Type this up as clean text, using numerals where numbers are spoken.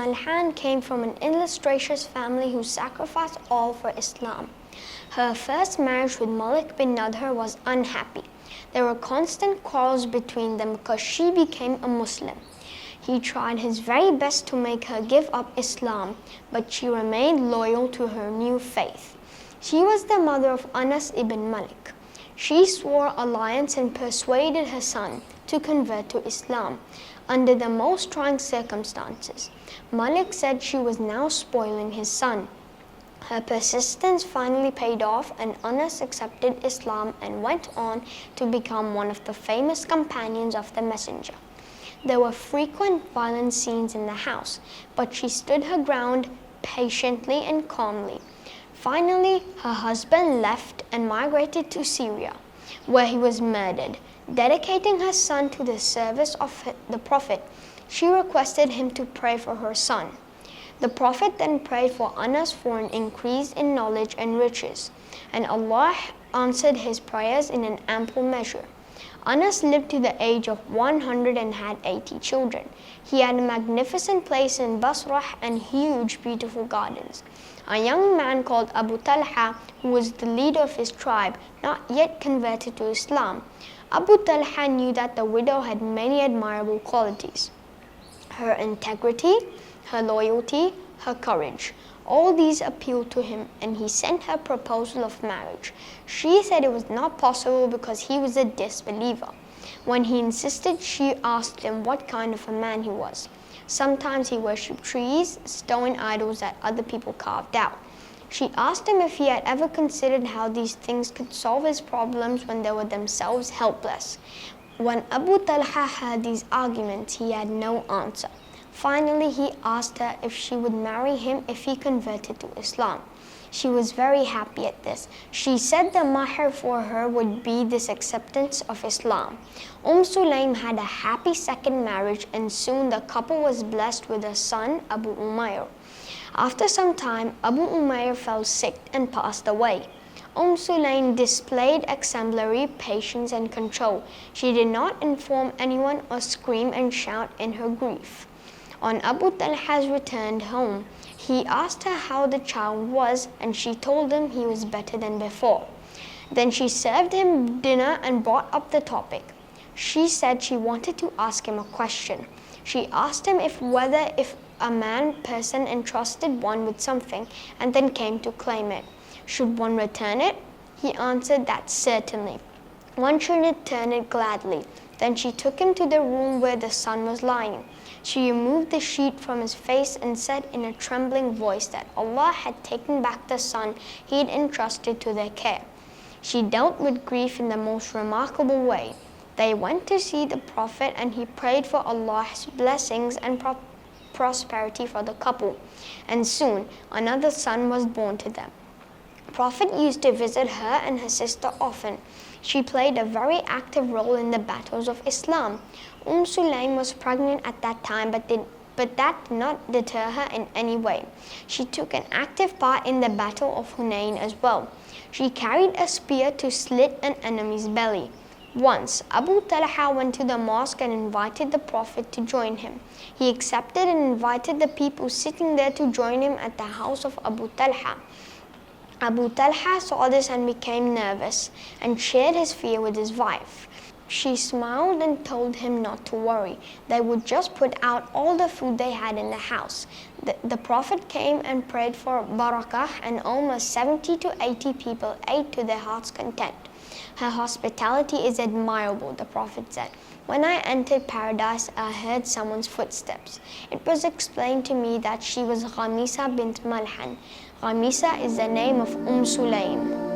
Malhan came from an illustrious family who sacrificed all for Islam. Her first marriage with Malik bin Nadhr was unhappy. There were constant quarrels between them because she became a Muslim. He tried his very best to make her give up Islam, but she remained loyal to her new faith. She was the mother of Anas ibn Malik. She swore alliance and persuaded her son to convert to Islam under the most trying circumstances. Malik said she was now spoiling his son. Her persistence finally paid off, and Anas accepted Islam and went on to become one of the famous companions of the Messenger. There were frequent violent scenes in the house, but she stood her ground patiently and calmly. Finally, her husband left and migrated to Syria, where he was murdered. Dedicating her son to the service of the Prophet, she requested him to pray for her son. The Prophet then prayed for Anas for an increase in knowledge and riches, and Allah answered his prayers in an ample measure. Anas lived to the age of 100 and had 80 children. He had a magnificent place in Basra and huge, beautiful gardens. A young man called Abu Talha, who was the leader of his tribe, not yet converted to Islam. Abu Talha knew that the widow had many admirable qualities: her integrity, her loyalty, her courage. All these appealed to him, and he sent her a proposal of marriage. She said it was not possible because he was a disbeliever. When he insisted, she asked him what kind of a man he was. Sometimes he worshipped trees, stone idols that other people carved out. She asked him if he had ever considered how these things could solve his problems when they were themselves helpless. When Abu Talha heard these arguments, he had no answer. Finally, he asked her if she would marry him if he converted to Islam. She was very happy at this. She said the mahr for her would be this acceptance of Islam. Sulaim had a happy second marriage, and soon the couple was blessed with a son, Abu Umayr. After some time, Abu Umayr fell sick and passed away. Sulaim displayed exemplary patience and control. She did not inform anyone or scream and shout in her grief. On Abu Talha's return home, he asked her how the child was, and she told him he was better than before. Then she served him dinner and brought up the topic. She said she wanted to ask him a question. She asked him if a person entrusted one with something and then came to claim it, should one return it? He answered that certainly. One should return it gladly. Then she took him to the room where the son was lying. She removed the sheet from his face and said in a trembling voice that Allah had taken back the son he had entrusted to their care. She dealt with grief in the most remarkable way. They went to see the Prophet, and he prayed for Allah's blessings and prosperity for the couple. And soon another son was born to them. The Prophet used to visit her and her sister often. She played a very active role in the battles of Islam. Sulaim was pregnant at that time, but that did not deter her in any way. She took an active part in the Battle of Hunain as well. She carried a spear to slit an enemy's belly. Once, Abu Talha went to the mosque and invited the Prophet to join him. He accepted and invited the people sitting there to join him at the house of Abu Talha. Abu Talha saw this and became nervous and shared his fear with his wife. She smiled and told him not to worry. They would just put out all the food they had in the house. The Prophet came and prayed for barakah, and almost 70 to 80 people ate to their heart's content. Her hospitality is admirable, the Prophet said. When I entered paradise, I heard someone's footsteps. It was explained to me that she was Nisaa bint Malhan. Nisaa is the name of Sulaim.